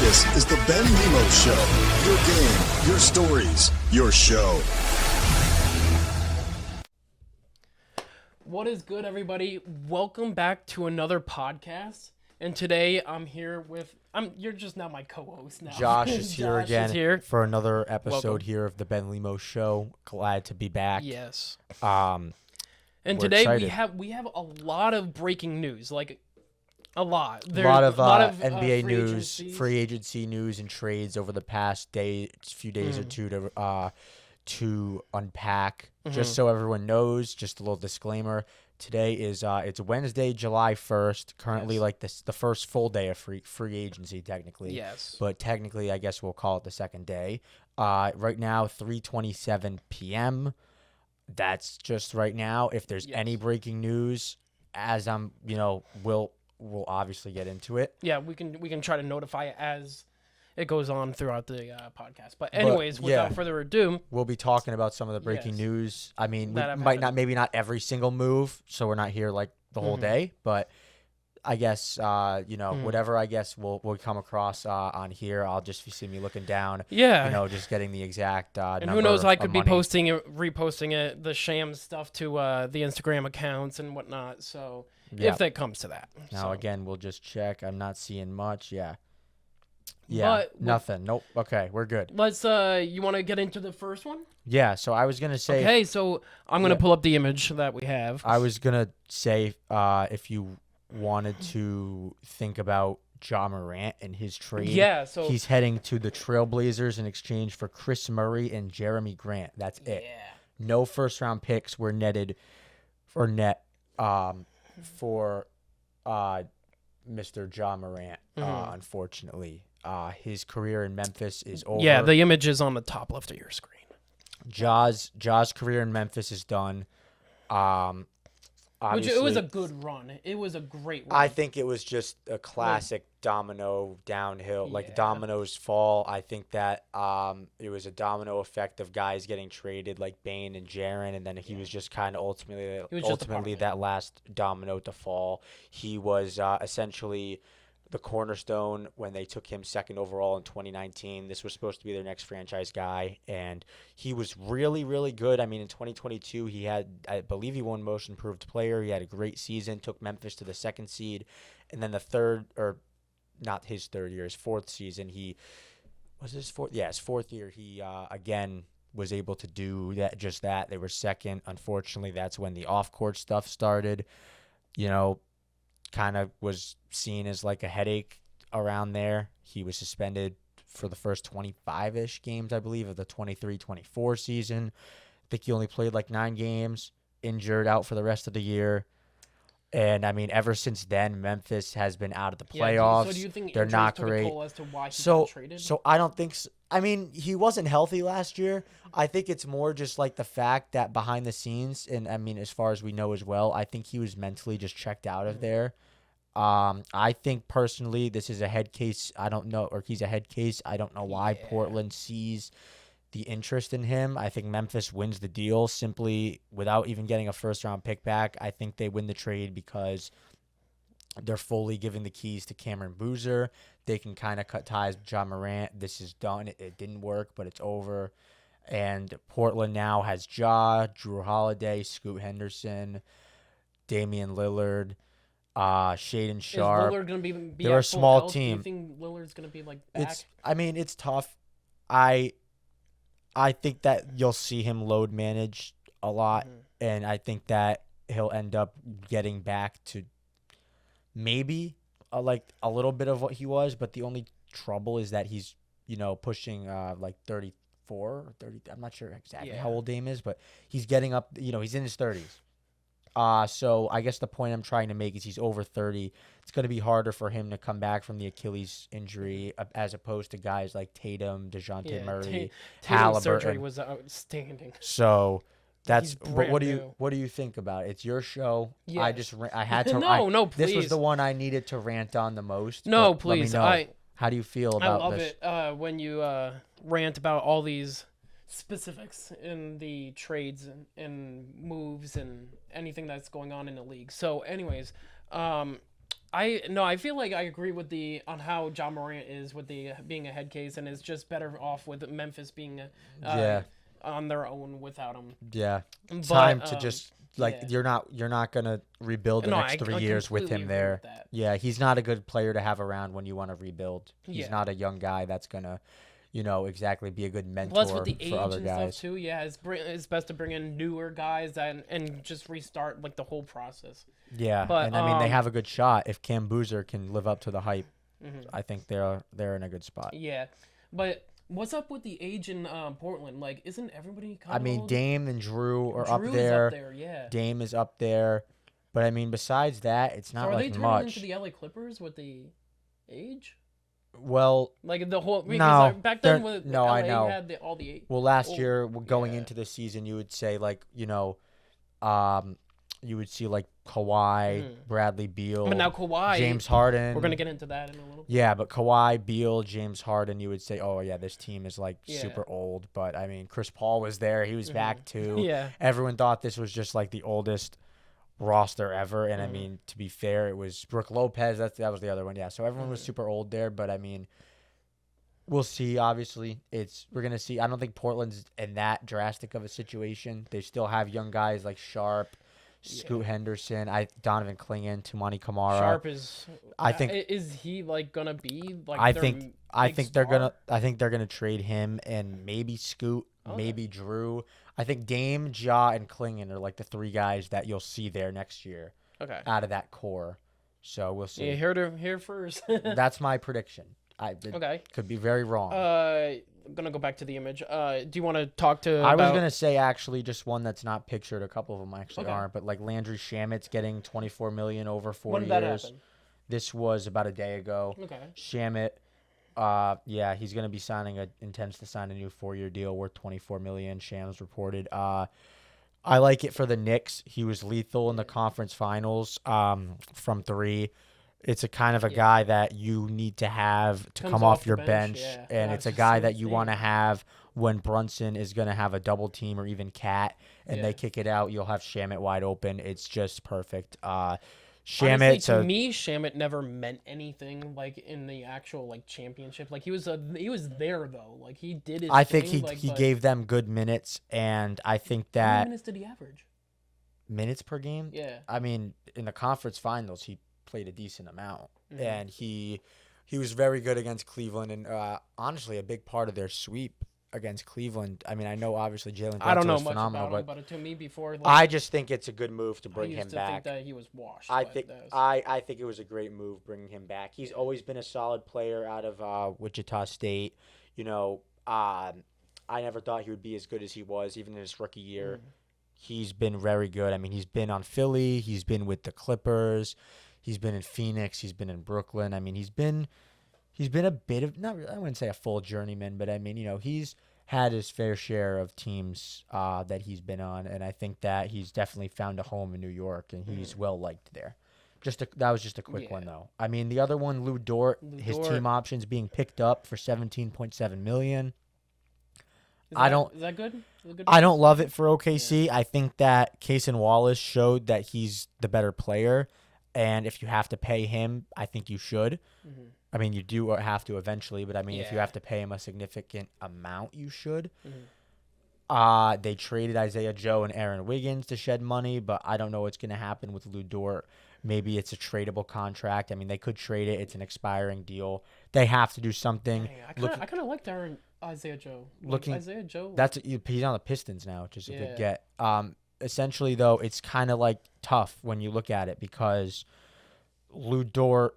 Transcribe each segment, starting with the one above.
This is the Ben Lemos Show. Your game, your stories, your show. What is good, everybody? Welcome back to another podcast. And today I'm here with you're just now my co-host now. Josh is here Josh again is here. for another episode Welcome. here of the Ben Lemos Show. Glad to be back. Yes. And today excited. we have a lot of breaking news, like a lot. A lot of NBA free news, agencies. free agency news, and trades over the past few days or two to unpack. Just so everyone knows, just a little disclaimer. Today is it's Wednesday, July 1st. Currently, Yes. like the first full day of free agency, technically. Yes. But technically, I guess we'll call it the second day. Right now, 3:27 p.m. That's just right now. If there's any breaking news, as we'll obviously get into it. Yeah, we can try to notify it as it goes on throughout the podcast. But anyways, without further ado, we'll be talking about some of the breaking Yes. news. I mean, we That might happened. maybe not every single move, so we're not here like the whole day, but I guess whatever I guess we'll come across on here. I'll just see me looking down. yeah. Just getting the exact And number who knows, I of could be money. posting it, reposting it, the shams stuff to the Instagram accounts and whatnot. So Yeah. if that comes to that. Now So, again, we'll just check. I'm not seeing much. Yeah, But- nothing. Nope. Okay, we're good. let's you want to get into the first one? Yeah. So I was gonna say. Okay, so I'm gonna Yeah. pull up the image that we have. I was gonna say if you wanted to think about Ja Morant and his trade. Yeah, so He's heading to the Trailblazers in exchange for Chris Murray and Jeremy Grant. That's it. yeah. No first round picks were netted for for Mr. Ja Morant. Unfortunately, his career in Memphis is over. Yeah, the image is on the top left of your screen. Ja's career in Memphis is done. Which it was Obviously- a good run. It was a great run. I think it was just a classic domino downhill, like Yeah. dominoes fall. I think that it was a domino effect of guys getting traded like Bane and Jaren, and then he was just kind of was just a part ultimately of it. that last domino to fall. He was essentially the cornerstone when they took him second overall in 2019. This was supposed to be their next franchise guy, and he was really, really good. I mean, in 2022, I believe he won Most Improved Player. He had a great season, took Memphis to the second seed, and then his fourth season, his fourth year, he again was able to do that. They were second. Unfortunately, that's when the off-court stuff started. Kind of was seen as like a headache around there. He was suspended for the first 25-ish games, I believe, of the 23-24 season. I think he only played like 9 games, injured, out for the rest of the year. And, I mean, ever since then, Memphis has been out of the playoffs. So do you think They're injuries not took a great. toll as to why he So, got traded? so I don't think so. I mean, he wasn't healthy last year. I think it's more just like the fact that behind the scenes, and I mean, as far as we know as well, I think he was mentally just checked out of there. I think personally this is a head case. I don't know, or he's a head case. I don't know why Portland sees the interest in him. I think Memphis wins the deal simply without even getting a first-round pick back. I think they win the trade because they're fully giving the keys to Cameron Boozer. They can kind of cut ties with Ja Morant. This is done. It didn't work, but it's over. And Portland now has Ja, Drew Holiday, Scoot Henderson, Damian Lillard, Shaden Sharp. Is Lillard going to be They're at a full small health? team. Do you think Lillard's going to be like back? It's tough. I think that you'll see him load manage a lot, and I think that he'll end up getting back to maybe like a little bit of what he was, but the only trouble is that he's pushing like 34 or 30. I'm not sure exactly how old Dame is, but he's getting up. He's in his 30s. So I guess the point I'm trying to make is he's over 30. It's going to be harder for him to come back from the Achilles injury as opposed to guys like Tatum, DeJounte Murray, Tatum's surgery Halliburton. was outstanding. So that's. He's But what brand new. do you think about it? It's your show. Yes. I had to. No, This was please. the one I needed to rant on the most. No, but let me please. know. How do you feel I about love this? it when you rant about all these specifics in the trades and moves and anything that's going on in the league. So anyways, I feel like I agree with on how John Morant is with the being a head case, and is just better off with Memphis being Yeah. on their own without him. Yeah. But Time to just yeah. you're not gonna rebuild the No, next 3 years with completely him agree there. with that. Yeah, he's not a good player to have around when you want to rebuild. He's Yeah. not a young guy that's gonna, exactly be a good mentor Plus with the age for other and guys. stuff too, yeah, it's best to bring in newer guys and just restart like the whole process. Yeah, But, and I mean they have a good shot if Cam Boozer can live up to the hype. I think they're in a good spot. Yeah, but what's up with the age in Portland? Like, isn't everybody kind I of mean old? Dame and Drew are up Drew there. is up there, yeah. Dame is up there, but I mean besides that, it's So not are they like turning much. into the LA Clippers with the age? Well, Like the whole because No, like, back then they're- with no, LA I know. had all the age. Well, last old- year going yeah. into the season, you would say like you would see like Kawhi, Bradley Beal, But now Kawhi, James Harden. we're gonna get into that in a little. Yeah, but Kawhi, Beal, James Harden, you would say, oh yeah, this team is like Yeah. super old. But I mean, Chris Paul was there; he was back too. Yeah. Everyone thought this was just like the oldest roster ever, and I mean, to be fair, it was Brooke Lopez. That was the other one. Yeah, so everyone was super old there. But I mean, we'll see. Obviously, we're gonna see. I don't think Portland's in that drastic of a situation. They still have young guys like Sharp, Scoot Henderson, Donovan Clingan, Tumani Kamara. Sharp is. I think- is he like gonna be like? I their think I big think star? they're gonna trade him and maybe Scoot, Okay. maybe Drew. I think Dame, Ja, and Clingan are like the three guys that you'll see there next year Okay. out of that core. So we'll see. Yeah, here first. That's my prediction. Okay. Could be very wrong. I'm gonna go back to the image. Do you want to talk to? I was about- gonna say actually just one that's not pictured. A couple of them actually Okay. aren't, but like Landry Shamit's getting $24 million over 4 When did years. that happen? This was about a day ago. Okay. Shamit, yeah, he's gonna be intends to sign a new 4-year deal worth $24 million. Shams reported. I like it for the Knicks. He was lethal in the conference finals from 3. It's a kind of a guy that you need to have to Comes come off off the your bench, bench, yeah. and Yeah, it's a it's guy the that same you want to thing. have when Brunson is going to have a double team or even Cat, and Yeah. they kick it out. You'll have Shamit wide open. It's just perfect. Honestly, Shamit, to me, Shamit never meant anything like in the actual like championship. Like he was there though. Like he did his. I think thing, he but gave them good minutes, and I think How many that minutes did he average? minutes per game. Yeah. I mean, in the conference finals, he played a decent amount, Mm-hmm. and he was very good against Cleveland, and honestly, a big part of their sweep against Cleveland. I mean, I know obviously Jalen I don't Brunson know was much phenomenal, about him, but but to me before, like, I just think it's a good move to I bring used him to back. think that he was washed. I but think that was- I think it was a great move bringing him back. He's always been a solid player out of Wichita State. I never thought he would be as good as he was, even in his rookie year. He's been very good. I mean, he's been on Philly. He's been with the Clippers. He's been in Phoenix. He's been in Brooklyn. I mean, he's been a bit of not. I wouldn't say a full journeyman, but I mean, he's had his fair share of teams that he's been on, and I think that he's definitely found a home in New York, and he's well liked there. That was just a quick one though. I mean, the other one, Lou Dort, his Dort. team options being picked up for $17.7 million. Is I that- don't- Is that good? Is it good? I don't love it for OKC. I think that Cason Wallace showed that he's the better player, and if you have to pay him, I think you should. I mean, you do have to eventually, but I mean, if you Yeah. have to pay him a significant amount, you should. Mm-hmm. They traded Isaiah Joe and Aaron Wiggins to shed money, but I don't know what's going to happen with Lou Dort. Maybe it's a tradable contract. I mean, they could trade it. It's an expiring deal. They have to do something. Dang, I kind of liked Isaiah Joe. Like, Looking- Isaiah Joe. He's on the Pistons now, which is a good Yeah. get. Essentially, though, it's kind of like tough when you look at it because Lou Dort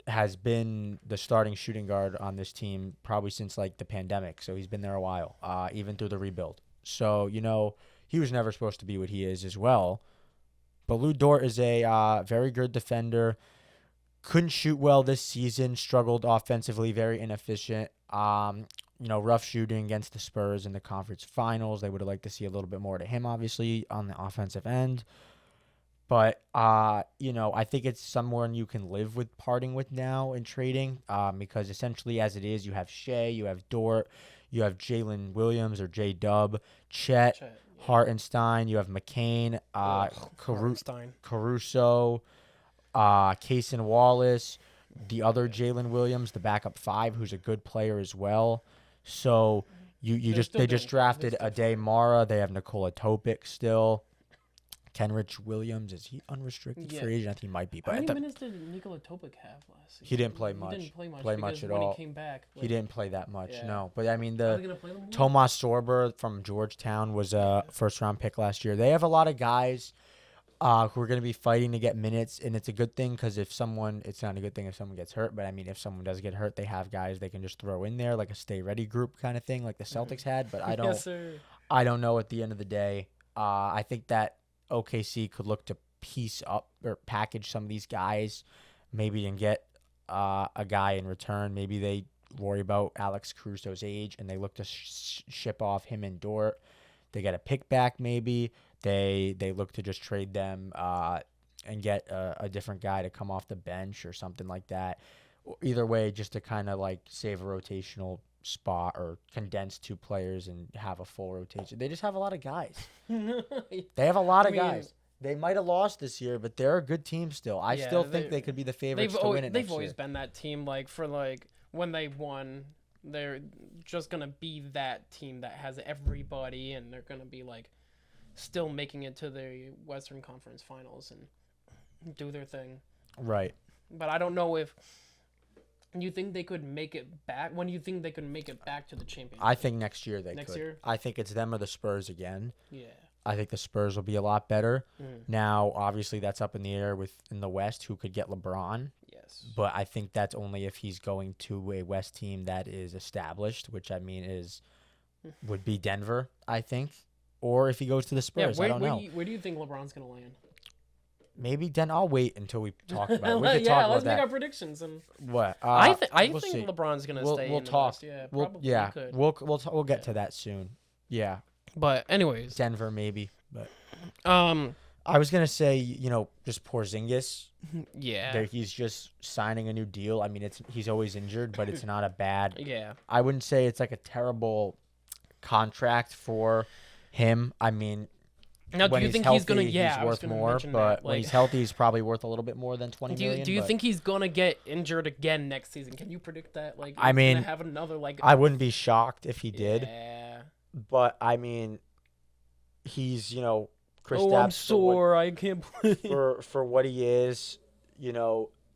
has been the starting shooting guard on this team probably since like the pandemic. So he's been there a while, even through the rebuild. So, he was never supposed to be what he is as well. But Lou Dort is a very good defender. Couldn't shoot well this season. Struggled offensively. Very inefficient. Rough shooting against the Spurs in the conference finals. They would have liked to see a little bit more to him, obviously, on the offensive end. But, I think it's someone you can live with parting with now in trading because essentially as it is, you have Shea, you have Dort, you have Jalen Williams or J-Dub, Chet, Chet, Hartenstein, you have McCain, Hartenstein. Caruso, Kaysen Wallace, the other Jalen Williams, the backup 5, who's a good player as well. So they just drafted Ade Mara. They have Nikola Topic still. Kenrich Williams, is he unrestricted free agent? I think he might be. But how many minutes did Nikola Topic have last season? He didn't play much. He didn't play much, at when all. he came back. He didn't play that much, no. But, I mean, Are they gonna play him more? Tomas Sorber from Georgetown was a first-round pick last year. They have a lot of guys who are going to be fighting to get minutes, and it's a good thing because it's not a good thing if someone gets hurt, but, I mean, if someone does get hurt, they have guys they can just throw in there, like a stay-ready group kind of thing like the Celtics had. But I don't know at the end of the day. I think that OKC could look to piece up or package some of these guys, maybe and get a guy in return. Maybe they worry about Alex Caruso's age and they look to ship off him and Dort. They get a pick back maybe. They look to just trade them and get a different guy to come off the bench or something like that. Either way, just to kind of like save a rotational spot or condense 2 players and have a full rotation. They just have a lot of guys. They have a lot of guys. They might have lost this year, but they're a good team still. I still think they could be the favorites to win it next year. They've always been that team. Like when they won, they're just gonna be that team that has everybody, and they're gonna be like still making it to the Western Conference Finals and do their thing. Right. But I don't know if. You think they could make it back? When do you think they could make it back to the championship? I think next year they could. Next year? I think it's them or the Spurs again. Yeah. I think the Spurs will be a lot better. Now, obviously, that's up in the air in the West who could get LeBron. Yes. But I think that's only if he's going to a West team that is established, which I mean would be Denver, I think. Or if he goes to the Spurs, I don't know. Where do you think LeBron's going to land? Maybe I'll wait until we talk about it. We can yeah, talk about let's that. make our predictions. And what? I we'll think see. LeBron's gonna stay. We'll in talk. The West. Yeah, probably could. We'll get to that soon. Yeah. But anyways, Denver maybe. But I was gonna say just Porzingis. Yeah. He's just signing a new deal. I mean he's always injured, but it's not a bad. Yeah. I wouldn't say it's like a terrible contract for him. I mean. Now, do you think he's gonna? Yeah, he's worth more, but when he's healthy, he's probably worth a little bit more than 20 million. Do you think he's gonna get injured again next season? Can you predict that? Like, I mean, have another I wouldn't be shocked if he did. Yeah. But I mean, he's Chris. I'm sore. I can't play. For what he is,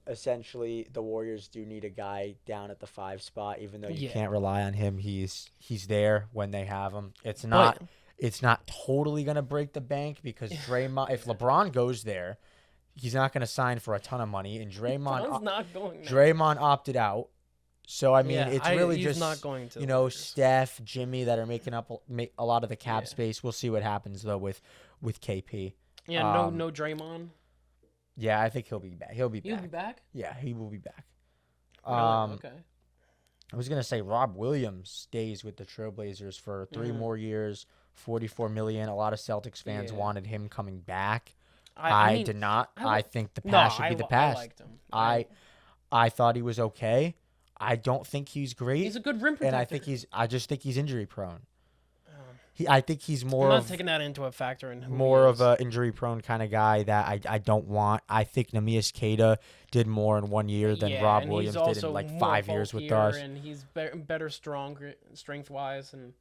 essentially the Warriors do need a guy down at the 5 spot, even though you can't rely on him. He's there when they have him. It's not totally going to break the bank because Draymond, if LeBron goes there, he's not going to sign for a ton of money. And Draymond opted out. So, I mean, it's really he's just, not going to Steph, Jimmy that are making up a lot of the cap space. We'll see what happens, though, with KP. Yeah, no Draymond. Yeah, I think he'll be back. He'll be back? Yeah, he will be back. Really? Okay. I was going to say Rob Williams stays with the Trailblazers for 3 more years. $44 million. A lot of Celtics fans wanted him coming back. I did not. I think the past should be the past. I liked him. I thought he was okay. I don't think he's great. He's a good rim protector. And I just think he's injury prone. I think he's more. I'm not taking that into a factor in more of an injury prone kind of guy that I don't want. I think Neemias Queta did more in 1 year than Rob Williams did in like 5 years with us. And he's better strength wise and.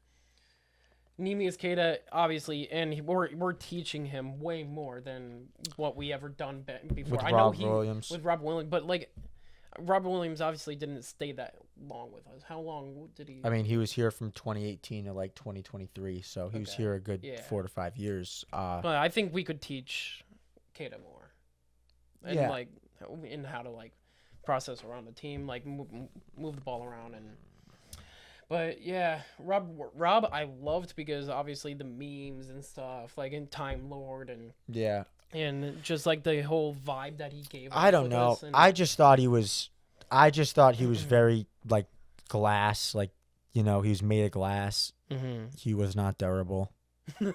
Neemias Queta, obviously, and we're teaching him way more than what we ever done before. With Rob Williams, but like Rob Williams obviously didn't stay that long with us. How long did he? I mean, he was here from 2018 to like 2023, so he was here a good 4 to 5 years. But I think we could teach Queta more, and like in how to like process around the team, like move the ball around and. But yeah, Rob, I loved because obviously the memes and stuff, like in Time Lord and just like the whole vibe that he gave. I don't know. I just thought he was very like glass, like he was made of glass. Mm-hmm. He was not durable. Really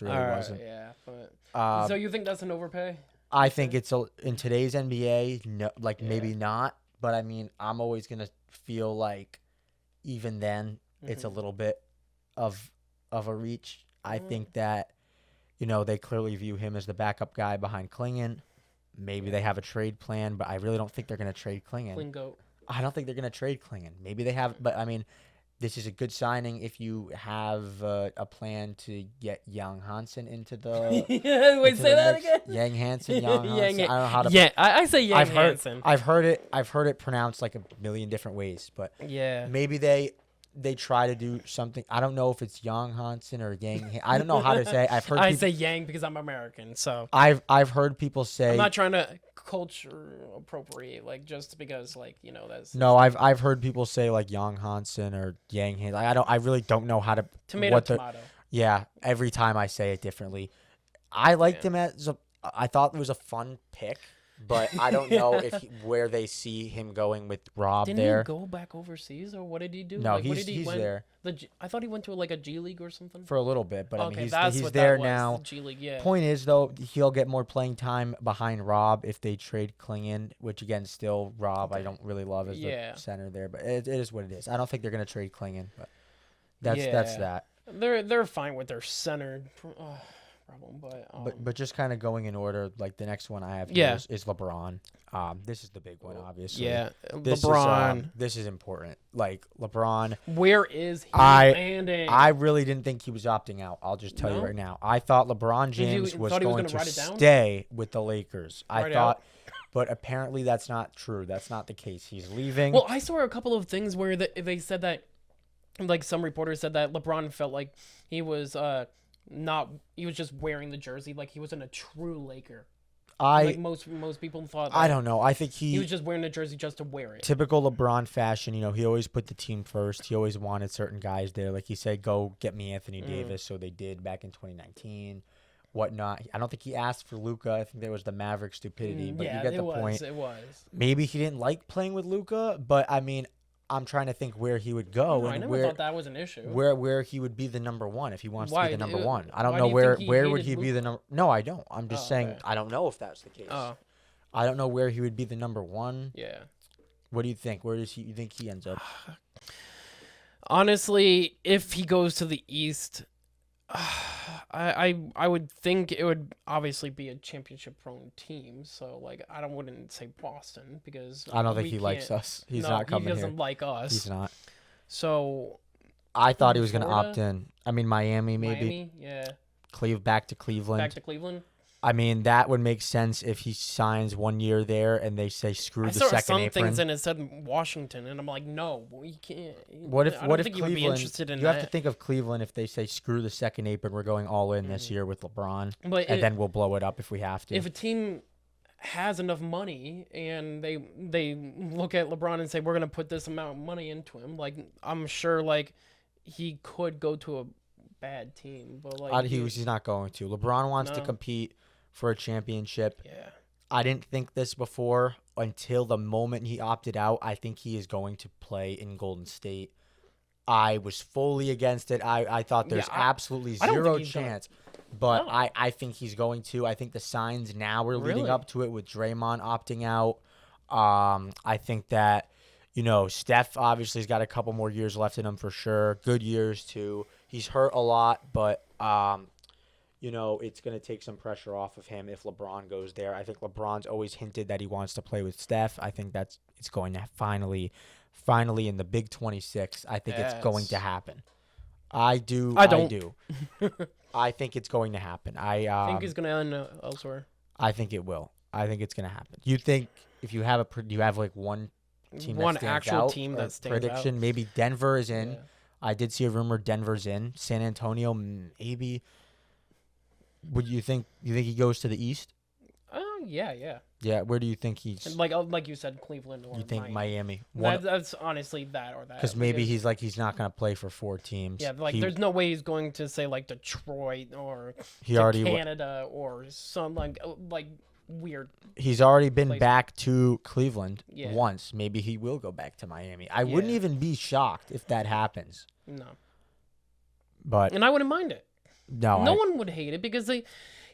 wasn't. Yeah, but so you think that's an overpay? I think it's in today's NBA, no, maybe not. But I mean, I'm always gonna feel like. Even then, it's a little bit of a reach. I think that, they clearly view him as the backup guy behind Klingon. Maybe they have a trade plan, but I really don't think they're going to trade Klingon. Klingo. I don't think they're going to trade Klingon. Maybe they have, but I mean, this is a good signing if you have a plan to get Young Hansen into the. Yeah, wait, into say the that mix. again. Yang Hansen, Young Hansen. I don't know how to. Yeah, I say Yang I've heard, Hansen. I've heard it pronounced like a million different ways, but Yeah. maybe they try to do something. I don't know if it's Young Hansen or Yang. I don't know how to say. I've heard. I people, say Yang because I'm American, so I've heard people say. I'm not trying to culture appropriate, like just because, like, you know, that's No, I've heard people say like Yang Hansen or Yang Hansen. I really don't know how to tomato. Yeah, every time I say it differently. I liked him I thought it was a fun pick, but I don't know if where they see him going with Rob Didn't there. he go back overseas, or what did he do? No, like, what he's did he went, there I thought he went to like a G League or something. for a little bit, but I mean that's he's what there that was, now. the G League, yeah. Point is though, he'll get more playing time behind Rob if they trade Klingon, which again still Rob I don't really love as the center there, but it is what it is. I don't think they're gonna trade Klingon, but that's that. They're fine with their center problem, But just kind of going in order, like the next one I have here is LeBron. This is the big one, obviously. yeah, This LeBron. this is important. Like LeBron, Where is he I landing? really didn't think he was opting out. I'll just tell you right now. I thought LeBron James was thought he was going gonna to write it down? stay with the Lakers. I Write it thought, out? but apparently that's not true. That's not the case. He's leaving. Well, I saw a couple of things where they said that, like some reporters said that LeBron felt like he was he was just wearing the jersey, like he wasn't a true Laker. Like most people thought. I don't know. I think he was just wearing the jersey just to wear it. Typical LeBron fashion, he always put the team first. He always wanted certain guys there. Like he said, go get me Anthony Davis. So they did back in 2019, whatnot. I don't think he asked for Luka. I think there was the Maverick stupidity, but you get the point. It was. Maybe he didn't like playing with Luka, but I mean, I'm trying to think where he would go I and never thought that was an issue. where he would be the number one if he wants to be the number one. I don't why know do you where think he would he hated be the number. No, I don't. I'm just saying okay. I don't know if that's the case. Oh. I don't know where he would be the number one. Yeah. What do you think? Where does you think he ends up? Honestly, if he goes to the East, I would think it would obviously be a championship prone team. So like wouldn't say Boston because I don't think he likes us. He's not coming here. He doesn't like us. He's not. So I thought he was going to Florida? opt in. I mean Miami maybe. Miami, yeah. Back to Cleveland. Back to Cleveland. I mean, that would make sense if he signs 1 year there and they say screw the second some apron. things and it said Washington, and I'm like, no, we can't. What if I don't think Cleveland? you would be interested in you have to think of Cleveland if they say screw the second apron, we're going all in this year with LeBron, and then we'll blow it up if we have to. If a team has enough money and they look at LeBron and say we're gonna put this amount of money into him, like I'm sure like he could go to a bad team, but like he's not going to. LeBron wants to compete for a championship. Yeah. I didn't think this before until the moment he opted out. I think he is going to play in Golden State. I was fully against it. I thought there's absolutely zero chance. But I think he's going to. I think the signs now are leading up to it with Draymond opting out. I think that, Steph obviously has got a couple more years left in him for sure. Good years too. He's hurt a lot, but it's going to take some pressure off of him if LeBron goes there. I think LeBron's always hinted that he wants to play with Steph. I think it's going to finally in the Big 26. I think it's going to happen. I do. I don't. I do. I think it's going to happen. I think he's going to end elsewhere. I think it will. I think it's going to happen. You think if you have like one team that stands out, team that stands prediction, out? maybe Denver is in. Yeah. I did see a rumor Denver's in. San Antonio, maybe. Would you think he goes to the East? Yeah. Yeah, where do you think he's? And like you said, Cleveland or you think Miami? Miami? That's honestly that or that. Because maybe he's not going to play for 4 teams. Yeah, there's no way he's going to say like Detroit or Canada or some like weird. He's already been back to Cleveland Yeah. once. Maybe he will go back to Miami. I wouldn't even be shocked if that happens. No. And I wouldn't mind it. No one would hate it because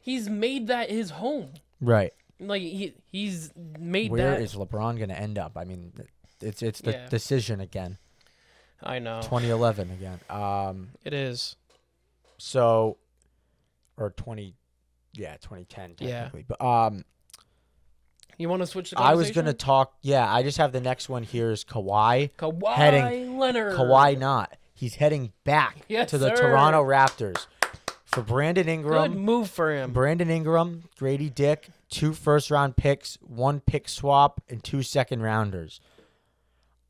he's made that his home. Right. Like he's made Where that. Where is LeBron going to end up? I mean, it's the decision again. I know. 2011 again. It is. So, or 2010 technically. Yeah. But You want to switch the I was conversation? going to talk. Yeah, I just have the next one here is Kawhi. Leonard. Kawhi not. He's heading back Yes, to the sir. Toronto Raptors. For Brandon Ingram. Good move for him. Brandon Ingram, Grady Dick, 2 first-round picks, 1 pick swap, and 2 second-rounders.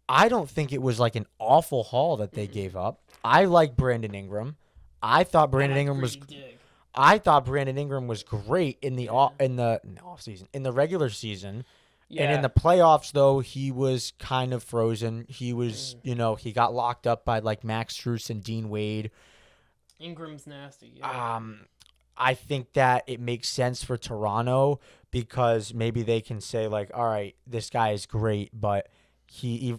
I don't think it was like an awful haul that they gave up. I like Brandon Ingram. I thought Brandon Ingram was great in the offseason, in the regular season. Yeah. And in the playoffs, though, he was kind of frozen. He was, he got locked up by like Max Strus and Dean Wade. Ingram's nasty. Yeah. I think that it makes sense for Toronto because maybe they can say like, all right, this guy is great, but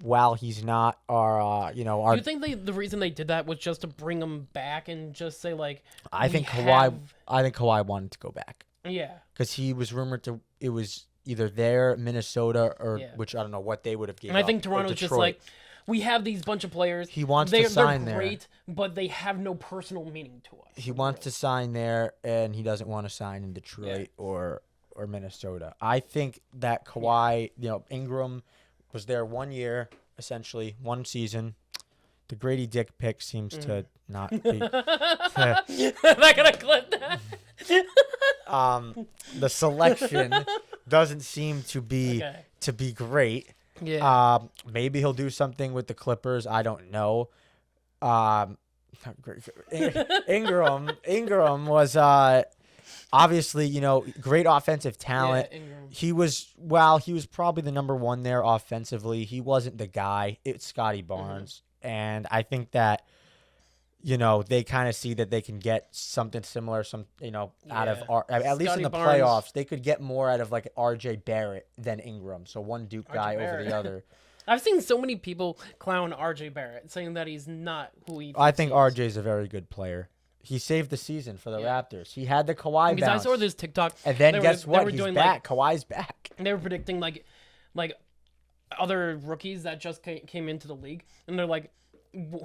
while he's not our. Do you think the reason they did that was just to bring him back and just say like? I think Kawhi wanted to go back. Yeah. Because he was rumored to. It was either there, Minnesota, or which I don't know what they would have given. And I think Toronto's just like, we have these bunch of players. He wants to sign they're there. Great, but they have no personal meaning to us. He wants to sign there, and he doesn't want to sign in Detroit or Minnesota. I think that Kawhi, Ingram was there 1 year, essentially 1 season. The Grady Dick pick seems to not be. I'm not gonna clip that. The selection doesn't seem to be great. Yeah. Maybe he'll do something with the Clippers. I don't know. Ingram was obviously, great offensive talent. Yeah, Ingram. He was probably the number 1 there offensively. He wasn't the guy. It's Scotty Barnes. And I think that, they kind of see that they can get something similar, out of at least in the playoffs, they could get more out of like RJ Barrett than Ingram. So one Duke guy over the other. I've seen so many people clown RJ Barrett, saying that he's not who he. I think RJ is a very good player. He saved the season for the Raptors. He had the Kawhi because bounce. I saw this TikTok. And then guess what? He's back. Kawhi's back. They were predicting like other rookies that just came into the league, and they're like,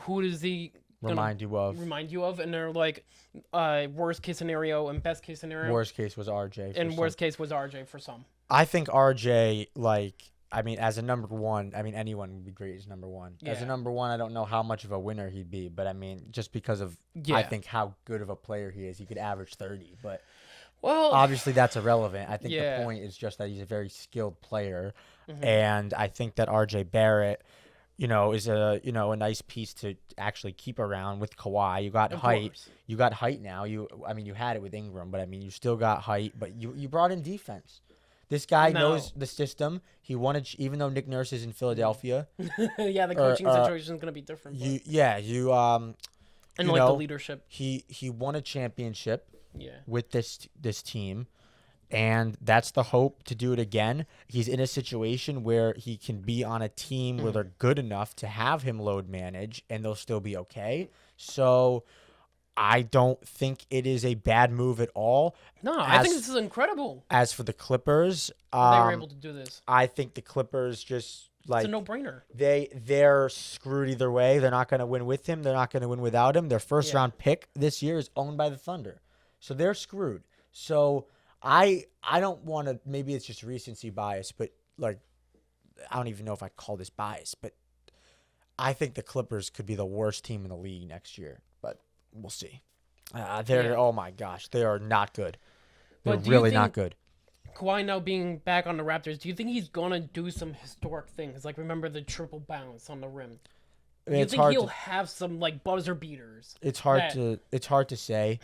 who does he remind you of? And they're like, worst case scenario and best case scenario. Worst case was RJ. And worst case was RJ for some. I think RJ, as a number 1, anyone would be great as number 1. Yeah. As a number 1, I don't know how much of a winner he'd be, but just because of I think how good of a player he is, he could average 30. But obviously that's irrelevant. I think the point is just that he's a very skilled player, and I think that RJ Barrett, is a nice piece to actually keep around with Kawhi. You got height. You got height now. You had it with Ingram, but you still got height. But you brought in defense. This guy knows the system. He wanted, even though Nick Nurse is in Philadelphia. Yeah, the coaching situation is going to be different. And the leadership. He won a championship. Yeah. With this team, and that's the hope to do it again. He's in a situation where he can be on a team where they're good enough to have him load manage, and they'll still be okay. So I don't think it is a bad move at all. No, I think this is incredible. As for the Clippers, they were able to do this. I think the Clippers just it's a no-brainer. They're screwed either way. They're not going to win with him. They're not going to win without him. Their first round pick this year is owned by the Thunder, so they're screwed. So I don't want to. Maybe it's just recency bias, but I don't even know if I call this bias, but I think the Clippers could be the worst team in the league next year. But we'll see. Oh my gosh, they are not good. They're really not good. Kawhi now being back on the Raptors, do you think he's gonna do some historic things? Like remember the triple bounce on the rim? Do you think he'll have some buzzer beaters? It's hard to say.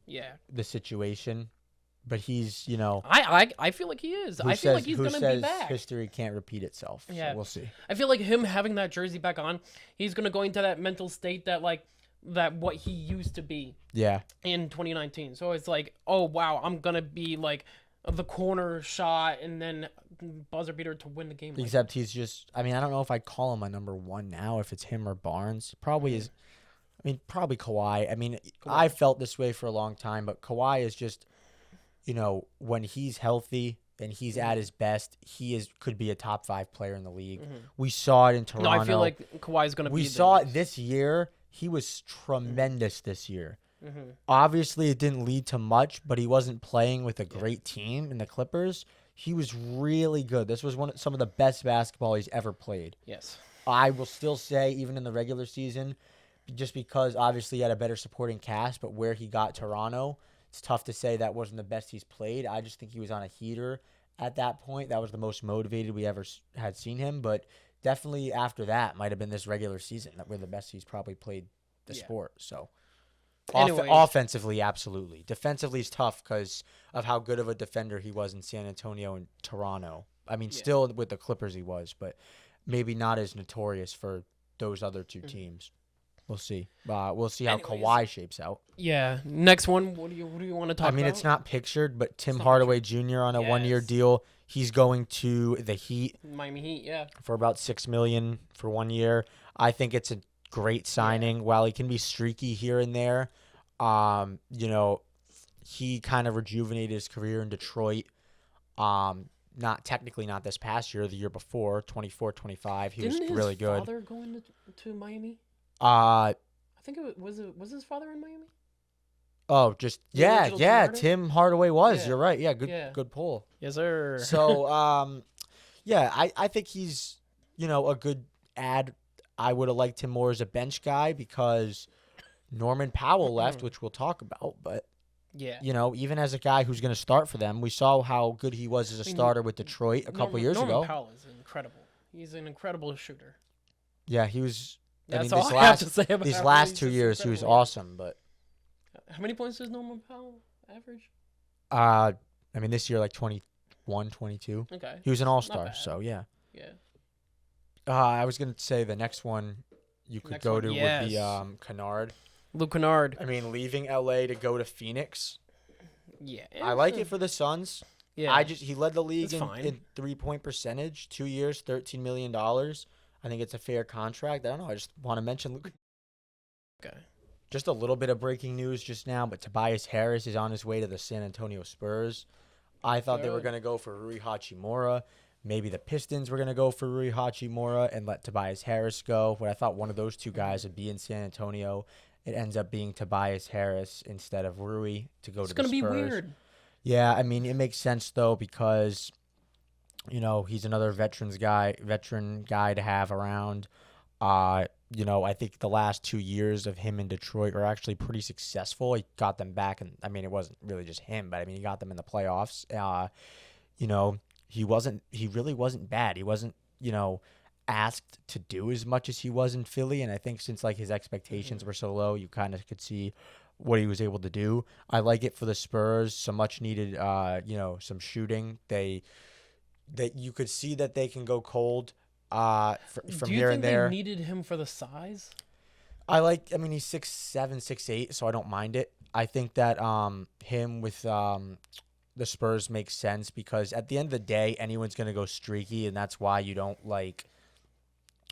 Yeah. The situation, but he's I feel like he is. I feel like he's gonna be back. History can't repeat itself. Yeah. So we'll see. I feel like him having that jersey back on, he's gonna go into that mental state that what he used to be. Yeah. In 2019, so it's like, oh wow, I'm gonna be the corner shot and then buzzer beater to win the game. Except he's just. I don't know if I'd call him a number 1 now. If it's him or Barnes, probably is. Probably Kawhi. Kawhi. I felt this way for a long time, but Kawhi is just, when he's healthy and he's at his best, could be a top 5 player in the league. We saw it in Toronto. No, I feel like Kawhi's going to be. We saw it this year. He was tremendous this year. Obviously, it didn't lead to much, but he wasn't playing with a great team in the Clippers. He was really good. This was some of the best basketball he's ever played. Yes. I will still say, even in the regular season, just because obviously he had a better supporting cast, but where he got Toronto, it's tough to say that wasn't the best he's played. I just think he was on a heater at that point. That was the most motivated we ever had seen him, but definitely after that might have been this regular season that were the best he's probably played the sport. So offensively, absolutely. Defensively is tough because of how good of a defender he was in San Antonio and Toronto. I mean, still with the Clippers he was, but maybe not as notorious for those other two teams. We'll see. We'll see how Kawhi shapes out. Yeah. Next one. What do you want to talk about? I mean, it's not pictured, but Tim Hardaway Jr. on a 1-year deal. He's going to the Heat. Miami Heat, yeah. For about $6 million for 1 year. I think it's a great signing. Yeah. While he can be streaky here and there, he kind of rejuvenated his career in Detroit. Not this past year, the year before, 24-25. He was really good. Didn't his father go to Miami? I think it was his father in Miami? Oh, Tim Hardaway was. Yeah. You're right. Yeah, good pull. Yes, sir. So, I think he's, a good add. I would have liked him more as a bench guy because Norman Powell left, which we'll talk about, but even as a guy who's going to start for them, we saw how good he was as a starter with Detroit a couple years ago. Norman Powell is incredible. He's an incredible shooter. Yeah, he was. That's all I have to say about these last 2 years. He was awesome, but how many points does Norman Powell average? This year like 21, 22. Okay, he was an all-star, so yeah. Yeah. I was gonna say the next one you could go to would be Kennard. Luke Kennard. Leaving LA to go to Phoenix. Yeah, I like it for the Suns. Yeah, he led the league in 3-point percentage. 2 years, $13 million. I think it's a fair contract. I don't know. I just want to mention Luke. Okay. Just a little bit of breaking news just now, but Tobias Harris is on his way to the San Antonio Spurs. I thought they were going to go for Rui Hachimura. Maybe the Pistons were going to go for Rui Hachimura and let Tobias Harris go. But I thought one of those two guys would be in San Antonio. It ends up being Tobias Harris instead of Rui to go to the Spurs. It's going to be weird. Yeah, it makes sense, though, because he's another veteran guy to have around. I think the last 2 years of him in Detroit were actually pretty successful. He got them back, and it wasn't really just him, but he got them in the playoffs. He really wasn't bad. He wasn't, asked to do as much as he was in Philly, and I think since his expectations were so low, you kind of could see what he was able to do. I like it for the Spurs. Some much needed, some shooting. That you could see that they can go cold from here and there. Do you think they needed him for the size? He's 6'7", 6'8", so I don't mind it. I think that him with the Spurs makes sense because at the end of the day, anyone's going to go streaky, and that's why you don't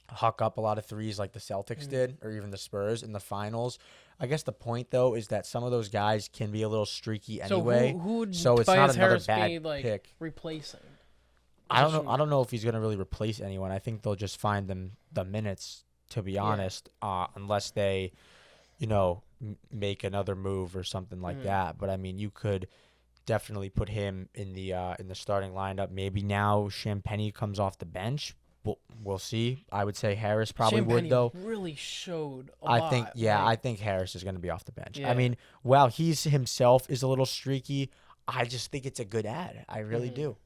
huck up a lot of threes like the Celtics did or even the Spurs in the finals. I guess the point, though, is that some of those guys can be a little streaky anyway. So it's not another bad pick. Replacing? I don't know if he's going to really replace anyone. I think they'll just find them the minutes, to be honest, unless they, make another move or something like that. But you could definitely put him in the starting lineup. Maybe now Champagnie comes off the bench. We'll see. I would say Harris probably would, though. Really showed a lot. I think Harris is going to be off the bench. Yeah. While he's himself is a little streaky, I just think it's a good ad. I really do.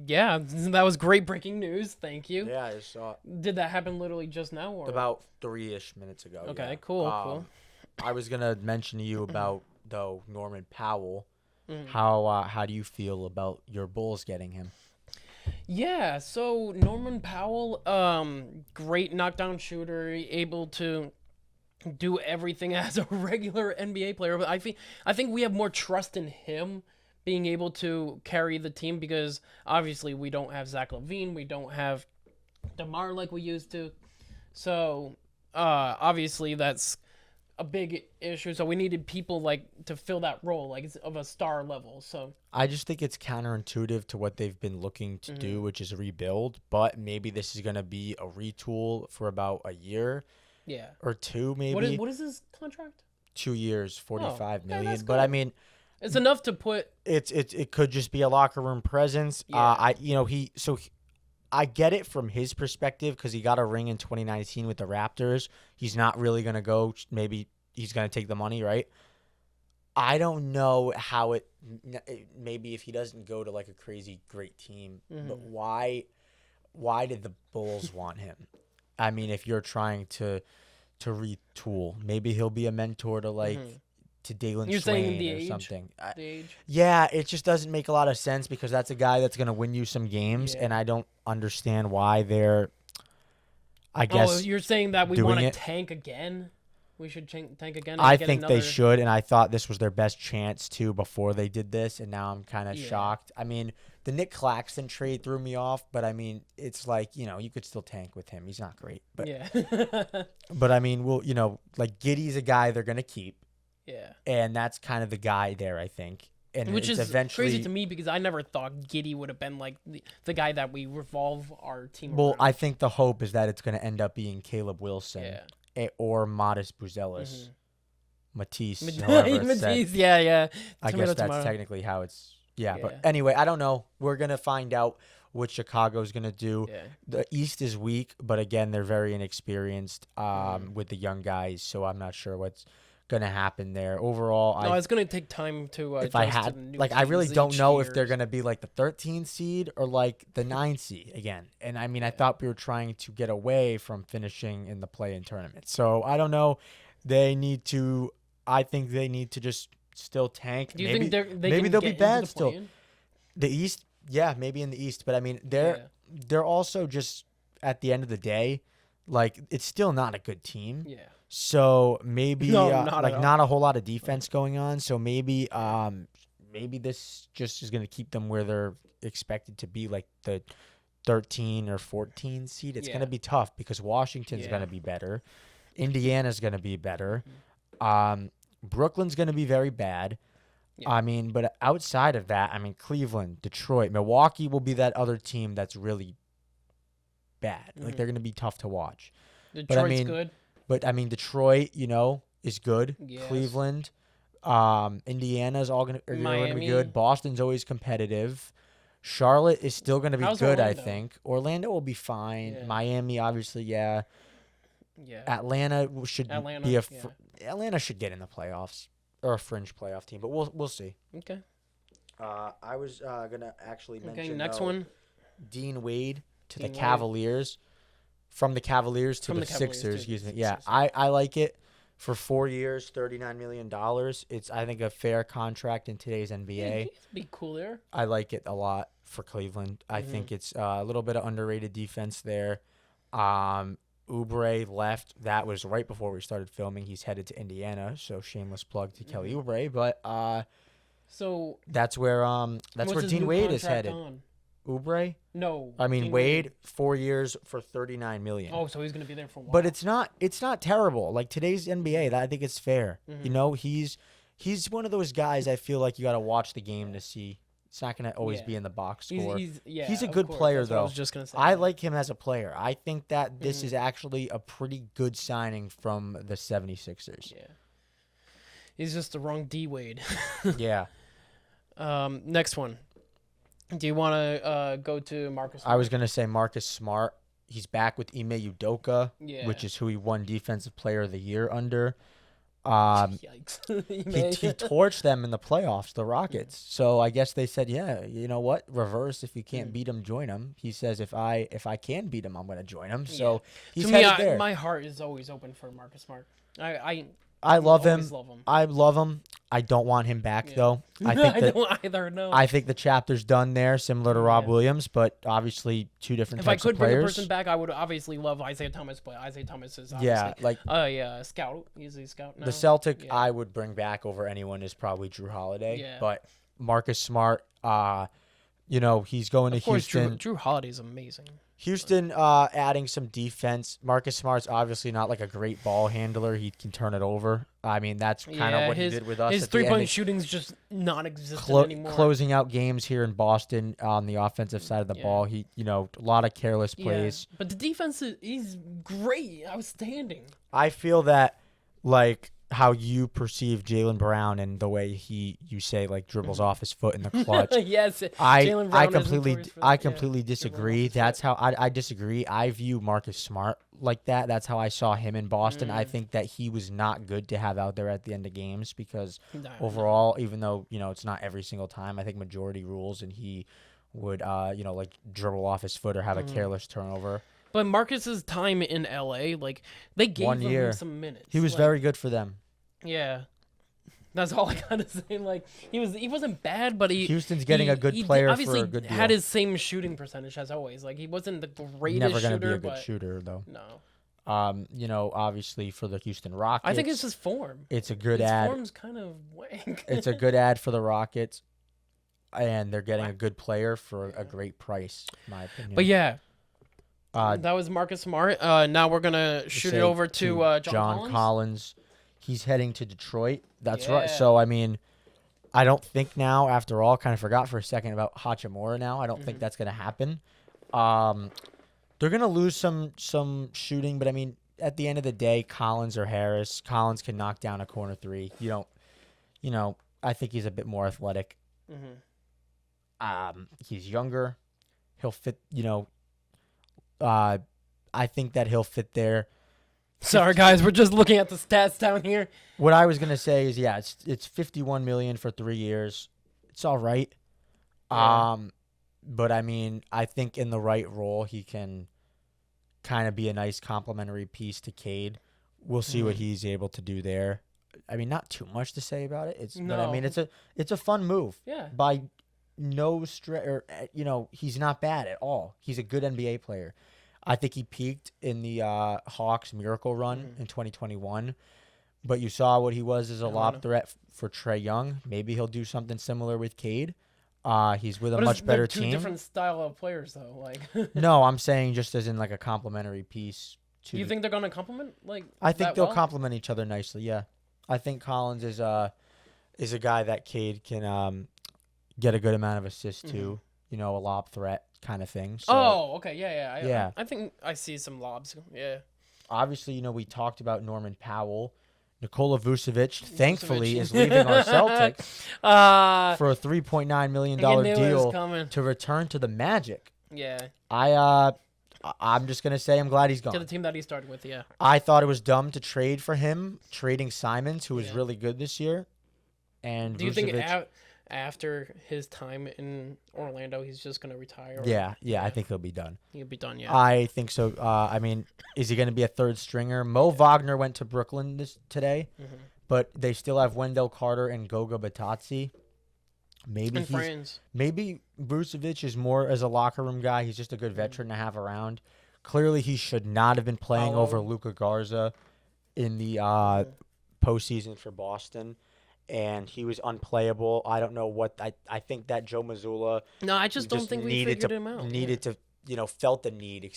Yeah, that was great breaking news. Thank you. Yeah, I just saw it. Did that happen literally just now? Or? About 3-ish minutes ago. Okay, cool. I was going to mention to you about, though, Norman Powell. How do you feel about your Bulls getting him? Yeah, so Norman Powell, great knockdown shooter, able to do everything as a regular NBA player. But I think we have more trust in him being able to carry the team because obviously we don't have Zach LaVine, we don't have DeMar like we used to. So obviously that's a big issue. So we needed people to fill that role, of a star level. So I just think it's counterintuitive to what they've been looking to do, which is rebuild. But maybe this is going to be a retool for about a year, or two, maybe. What is his contract? 2 years, $45 million. That's but It's enough to put. It could just be a locker room presence. Yeah. I get it from his perspective because he got a ring in 2019 with the Raptors. He's not really gonna go. Maybe he's gonna take the money, right? I don't know how it. Maybe if he doesn't go to like a crazy great team, but why did the Bulls want him? I mean, if you're trying to retool, maybe he'll be a mentor to like to Dalen You're saying Swain the or age? something. The age. Yeah, it just doesn't make a lot of sense because that's a guy that's gonna win you some games, and I don't understand why they're. I guess. Oh, you're saying that we doing want to it. tank again? We should tank again. And I get think another... they should, and I thought this was their best chance too before they did this, and now I'm kind of shocked. I mean, the Nick Claxton trade threw me off, but I mean, it's like you could still tank with him. He's not great, but but I mean, like Giddey's a guy they're gonna keep. Yeah, and that's kind of the guy there, I think. And which is eventually crazy to me because I never thought Giddey would have been like the guy that we revolve our team Well, around. I think the hope is that it's going to end up being Caleb Wilson or Modest Buzelis. Matisse, however it's said. Matisse, yeah. I guess that's technically how it's. Yeah, but anyway, I don't know. We're going to find out what Chicago's going to do. Yeah. The East is weak, but again, they're very inexperienced with the young guys, so I'm not sure what's going to happen there. Overall, it's going to take time to if I had I really don't know if they're going to be like the 13th seed or like the 9th seed again. And I mean, I thought we were trying to get away from finishing in the play-in tournament. So, I don't know. I think they need to just still tank. Do you think maybe they'll be bad still. Play-in? The East, yeah, maybe in the East, but I mean, they're also just at the end of the day, like it's still not a good team. Yeah. So maybe not a whole lot of defense going on. So maybe this just is going to keep them where they're expected to be, like the 13 or 14 seed. It's going to be tough because Washington's going to be better. Indiana's going to be better. Brooklyn's going to be very bad. Yeah. I mean, but outside of that, I mean, Cleveland, Detroit, Milwaukee will be that other team that's really bad. Like they're going to be tough to watch. Detroit's good. But I mean, Detroit, is good. Yes. Cleveland, Indiana's all going to be good. Boston's always competitive. Charlotte is still going to be good, Orlando? I think. Orlando will be fine. Yeah. Miami, obviously, yeah. Atlanta should Atlanta should get in the playoffs or a fringe playoff team, but we'll see. Okay. I was gonna actually mention next one. Dean Wade to the Cavaliers. From the Cavaliers to the Sixers, excuse me. Yeah, I like it for 4 years, $39 million. It's, I think, a fair contract in today's NBA. It'd be cool there. I like it a lot for Cleveland. I think it's a little bit of underrated defense there. Oubre left. That was right before we started filming. He's headed to Indiana, so shameless plug to Kelly Oubre. But so that's where Dean Wade is headed. Oubre? No. I mean, Wade, 4 years for $39 million. Oh, so he's going to be there for a while. But it's not terrible. Like today's NBA, I think it's fair. He's one of those guys I feel like you got to watch the game to see. It's not going to always be in the box score. He's a good player, though. I was just going to say. I like him as a player. I think that this is actually a pretty good signing from the 76ers. Yeah. He's just the wrong D Wade. Yeah. Next one. Do you want to go to Marcus Smart? I was going to say Marcus Smart. He's back with Ime Udoka, which is who he won Defensive Player of the Year under. Yikes. he torched them in the playoffs, the Rockets. So I guess they said, yeah, you know what? Reverse. If you can't beat him, join him. He says, if I can beat him, I'm going to join him. So he's headed there. My heart is always open for Marcus Smart. I love him. I love him. I don't want him back though. I think I don't either. No. I think the chapter's done there, similar to Rob Williams, but obviously two different types of players. If I could bring a person back, I would obviously love Isaiah Thomas, but Isaiah Thomas is obviously scout. He's a scout now. The Celtic I would bring back over anyone is probably Drew Holiday. Yeah. But Marcus Smart, he's going to Houston. Drew Holiday is amazing. Houston adding some defense. Marcus Smart's obviously not like a great ball handler. He can turn it over. I mean, that's kind of what he did with us. His three-point shooting's just non-existent anymore. Closing out games here in Boston on the offensive side of the ball. He, a lot of careless plays. But the defense is great, outstanding. I feel that, like, how you perceive Jaylen Brown and the way you say like dribbles off his foot in the clutch. Yes, I Jaylen Brown is completely notorious for that, completely dribbling off disagree. his That's foot. how I disagree. I view Marcus Smart like that. That's how I saw him in Boston. I think that he was not good to have out there at the end of games because No. overall, even though it's not every single time, I think majority rules and he would like dribble off his foot or have a careless turnover. But Marcus's time in LA, like they gave 1 year. him some minutes. He was like, very good for them. Yeah. That's all I gotta say. Like he wasn't bad, but Houston's getting a good he player obviously for a good deal. had his same shooting percentage as always. Like he wasn't the greatest Never gonna shooter, be a good but shooter though. no. Obviously for the Houston Rockets, I think it's his form. it's a good His ad. form's kind of wank. It's a good ad for the Rockets, and they're getting a good player for a great price, in my opinion. But yeah, Uh, that was Marcus Smart. Now we're gonna shoot it say over to John Collins. He's heading to Detroit. That's Yeah. right. So, I mean, I don't think now, after all, kind of forgot for a second about Hachimura now. I don't think that's going to happen. They're going to lose some shooting, but, I mean, at the end of the day, Collins or Harris, Collins can knock down a corner three. I think he's a bit more athletic. He's younger. He'll fit, I think that he'll fit there. Sorry guys, we're just looking at the stats down here. What I was gonna say is, yeah, it's $51 million for 3 years. It's all right. Yeah. But I mean, I think in the right role, he can kind of be a nice complementary piece to Cade. We'll see what he's able to do there. I mean, not too much to say about it. But I mean, it's a fun move. Yeah. By no stretch, or he's not bad at all. He's a good NBA player. I think he peaked in the Hawks miracle run in 2021. But you saw what he was as a lob threat for Trae Young. Maybe he'll do something similar with Cade. He's with a much better two team. different style of players though. Like No, I'm saying just as in like a complementary piece. Do you think they're gonna complement I think they'll well? complement each other nicely. Yeah, I think Collins is a guy that Cade can get a good amount of assists to. A lob threat kind of thing. So, okay, yeah. Yeah. I think I see some lobs. Yeah. obviously, we talked about Norman Powell. Nikola Vucevic, thankfully, is leaving our Celtics for a $3.9 million knew it was deal coming. to return to the Magic. Yeah. I'm just gonna say I'm glad he's To the gone. team that he started with, yeah. I thought it was dumb to trade for him, trading Simons, who was Yeah. really good this year. And Do you think Vucevic, after his time in Orlando, he's just gonna retire? Or yeah, I think he'll be done. he'll be done. Yeah. I think so. I mean, is he going to be a third stringer? Mo Wagner went to Brooklyn today, but they still have Wendell Carter and Goga Batazzi. Maybe Vucevic is more as a locker room guy. He's just a good veteran to have around. Clearly, he should not have been playing over Luka Garza in the postseason for Boston, and he was unplayable. I don't know what I think that Joe Mazzulla. No, I just don't think we figured him out. Felt the need,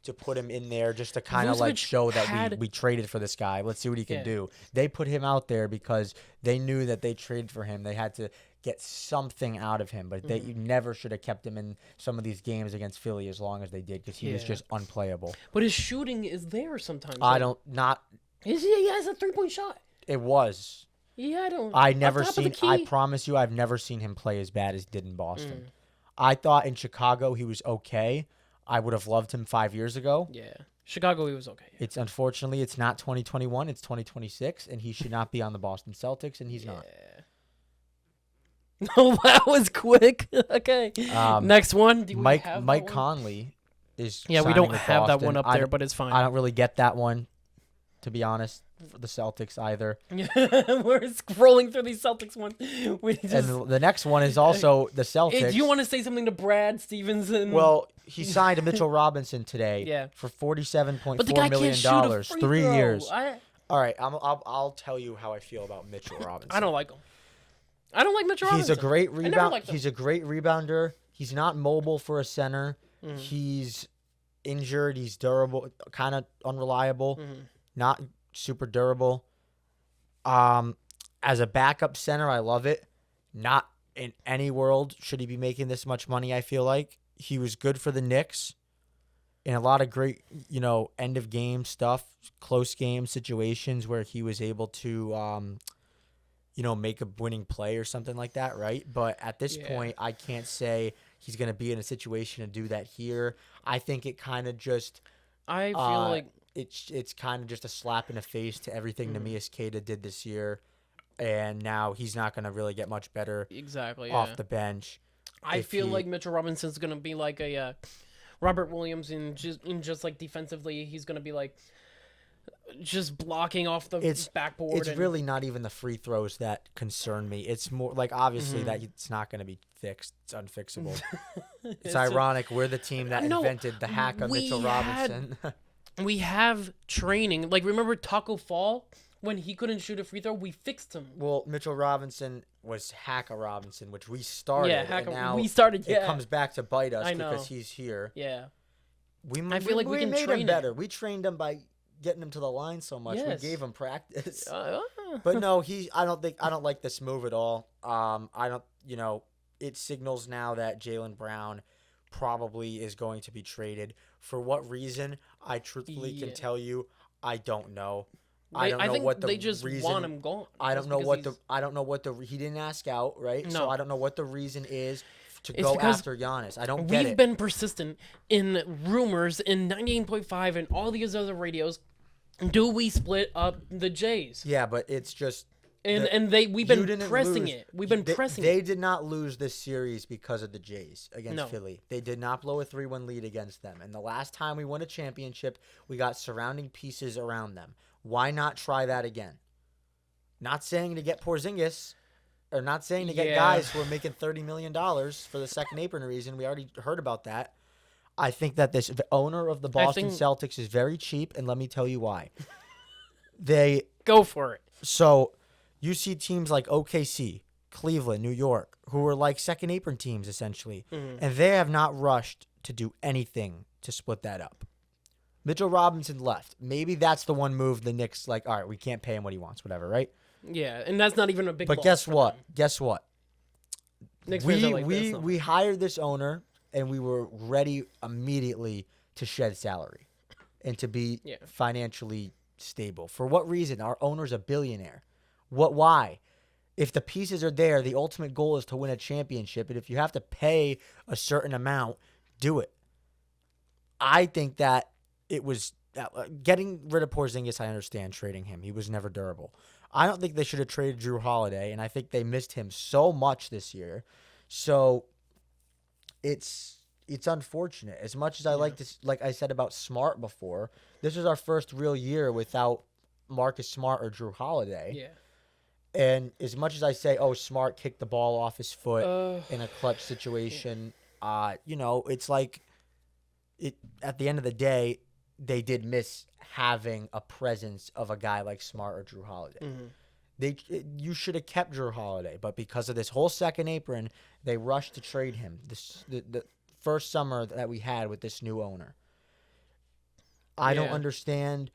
to put him in there just to kind of like Vucevic show that we traded for this guy. Let's see what he can do. They put him out there because they knew that they traded for him. They had to get something out of him, but you never should have kept him in some of these games against Philly as long as they did because he was just unplayable. But his shooting is there sometimes. Is he? He has a 3-point shot. It was. Yeah, I promise you, I've never seen him play as bad as he did in Boston. I thought in Chicago he was okay. I would have loved him 5 years ago. Yeah. Chicago, he was okay. Yeah. Unfortunately, it's not 2021. It's 2026, and he should not be on the Boston Celtics, and he's not. No, that was quick. Okay. Next one. Mike Conley is. Yeah, we signing don't with have that Boston. one up there, but it's fine. I don't really get that one, to be honest, for the Celtics either. We're scrolling through these Celtics ones. And the next one is also the Celtics. Hey, do you want to say something to Brad Stevenson? Well, he signed Mitchell Robinson today for $47.4 million, 3 years. All right, I'll tell you how I feel about Mitchell Robinson. I don't like him. I don't like Mitchell Robinson. He's a great rebound. He's a great rebounder. He's not mobile for a center. He's injured. He's durable, kind of unreliable, not super durable. As a backup center, I love it. Not in any world should he be making this much money, I feel like. He was good for the Knicks. in a lot of great, end of game stuff, close game situations where he was able to, make a winning play or something like that, right? But at this point, I can't say he's going to be in a situation to do that here. I think it kind of just... I feel like... It's kind of just a slap in the face to everything Neemias Queta did this year, and now he's not going to really get much better off the bench. I feel like Mitchell Robinson's going to be like a Robert Williams in just like defensively. He's going to be like just blocking off the backboard. It's really not even the free throws that concern me. It's more like obviously that it's not going to be fixed. It's unfixable. It's ironic. We're the team that invented the hack of Mitchell Robinson. We have training. Like, remember Taco Fall? When he couldn't shoot a free throw, we fixed him. Well, Mitchell Robinson was Hacka Robinson, which we started. Yeah, and now we started. Yeah, it comes back to bite us because he's here. Yeah, I feel like we can made him better. We trained him by getting him to the line so much. Yes. We gave him practice. But no, I don't like this move at all. I don't. It signals now that Jaylen Brown probably is going to be traded. For what reason? I truthfully can tell you, I don't know. I don't know what the they just reason, want him gone. I don't know what the he didn't ask out, right? No. So I don't know what the reason is to go after Giannis. I don't get it. We've been persistent in rumors in 98.5 and all these other radios. Do we split up the Jays? Yeah, but it's just we've been pressing it. We've been pressing it. They did not lose this series because of the Jays against Philly. They did not blow a 3-1 lead against them. And the last time we won a championship, we got surrounding pieces around them. Why not try that again? Not saying to get Porzingis, or not saying to get guys who are making $30 million for the second apron reason. We already heard about that. I think that the owner of the Boston Celtics is very cheap, and let me tell you why. They go for it. So you see teams like OKC, Cleveland, New York, who are like second apron teams essentially, and they have not rushed to do anything to split that up. Mitchell Robinson left. Maybe that's the one move the Knicks like, all right, we can't pay him what he wants, whatever, right? Yeah, and that's not even a big But guess what? Knicks we hired this owner, and we were ready immediately to shed salary and to be financially stable. For what reason? Our owner's a billionaire. Why? If the pieces are there, the ultimate goal is to win a championship, and if you have to pay a certain amount, do it. I think that it was getting rid of Porzingis. I understand trading him. He was never durable. I don't think they should have traded Drew Holiday, and I think they missed him so much this year. So it's unfortunate. As much as I like this, like I said about Smart before, this is our first real year without Marcus Smart or Drew Holiday. Yeah. And as much as I say, oh, Smart kicked the ball off his foot in a clutch situation, it's like at the end of the day, they did miss having a presence of a guy like Smart or Drew Holiday. You should have kept Drew Holiday, but because of this whole second apron, they rushed to trade him. The first summer that we had with this new owner. I don't understand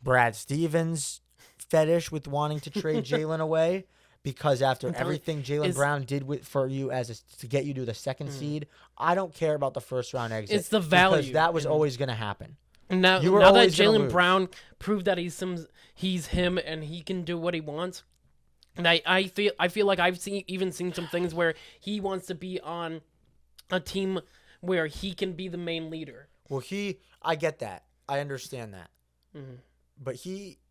Brad Stevens' fetish with wanting to trade Jaylen away, because after everything Jaylen Brown did for you to get you to the second seed, I don't care about the first round exit. It's the value. Because that was always going to happen. Now that Jaylen Brown proved that he's him and he can do what he wants, and I feel like I've seen some things where he wants to be on a team where he can be the main leader. Well, I get that. I understand that. But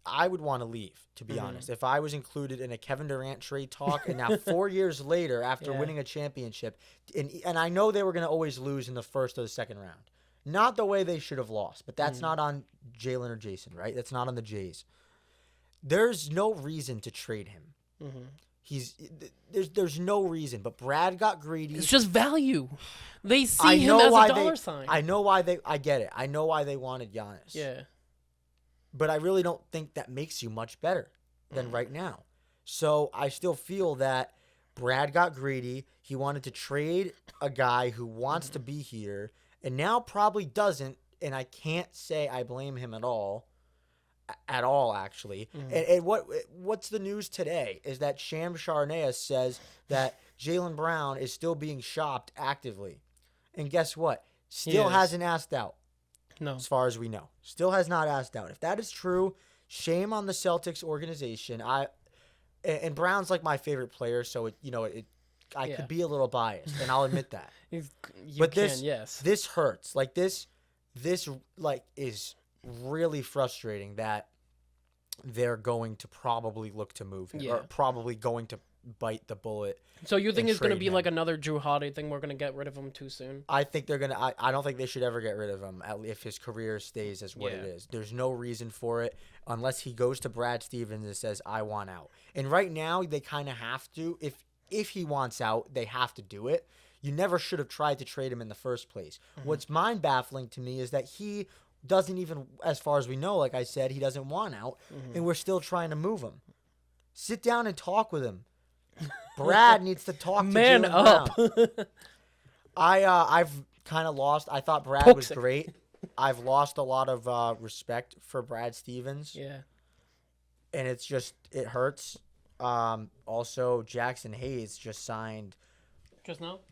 I would want to leave, to be honest. If I was included in a Kevin Durant trade talk, and now 4 years later, after winning a championship, and I know they were going to always lose in the first or the second round. Not the way they should have lost, but that's not on Jaylen or Jason, right? That's not on the Jays. There's no reason to trade him. There's no reason, but Brad got greedy. It's just value. They see him as a dollar sign. I get it. I know why they wanted Giannis. Yeah. But I really don't think that makes you much better than right now. So I still feel that Brad got greedy. He wanted to trade a guy who wants to be here and now probably doesn't, and I can't say I blame him at all, actually. And what's the news today is that Sham Charania says that Jaylen Brown is still being shopped actively. And guess what? Still hasn't asked out. No. as far as we know. Still has not asked out. If that is true, shame on the Celtics organization. And Brown's like my favorite player, so I could be a little biased, and I'll admit that. This hurts. Like this like is really frustrating that they're going to probably look to move him, or probably going to bite the bullet. So you think it's going to be like another Drew Holiday thing? We're going to get rid of him too soon? I think they're going to. I don't think they should ever get rid of him if his career stays as what it is. There's no reason for it unless he goes to Brad Stevens and says, I want out. And right now, they kind of have to. If he wants out, they have to do it. You never should have tried to trade him in the first place. Mm-hmm. What's mind-baffling to me is that he doesn't even, as far as we know, like I said, he doesn't want out, and we're still trying to move him. Sit down and talk with him. Brad needs to talk to Man Jaylen up. Brown. I've kind of lost. I thought Brad was great. I've lost a lot of respect for Brad Stevens. Yeah. And it hurts. Also, Jackson Hayes just signed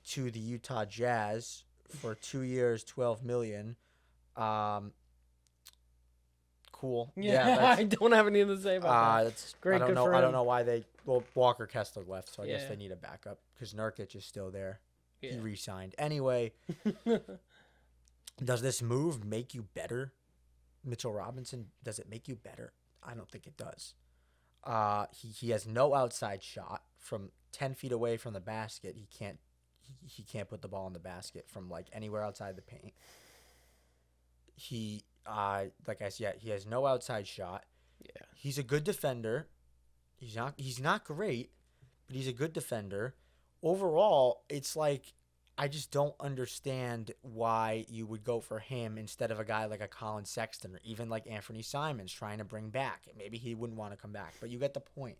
to the Utah Jazz for 2 years, $12 million. Cool. Yeah, I don't have anything to say about that. That's great. I don't know why Walker Kessler left, so I guess they need a backup because Nurkic is still there. Yeah. He re-signed. Anyway, does this move make you better, Mitchell Robinson? Does it make you better? I don't think it does. He has no outside shot from 10 feet away from the basket. He can't put the ball in the basket from like anywhere outside the paint. Like I said, he has no outside shot. Yeah. He's a good defender. He's not great, but he's a good defender. Overall, it's like I just don't understand why you would go for him instead of a guy like a Colin Sexton or even like Anthony Simons trying to bring back. Maybe he wouldn't want to come back, but you get the point.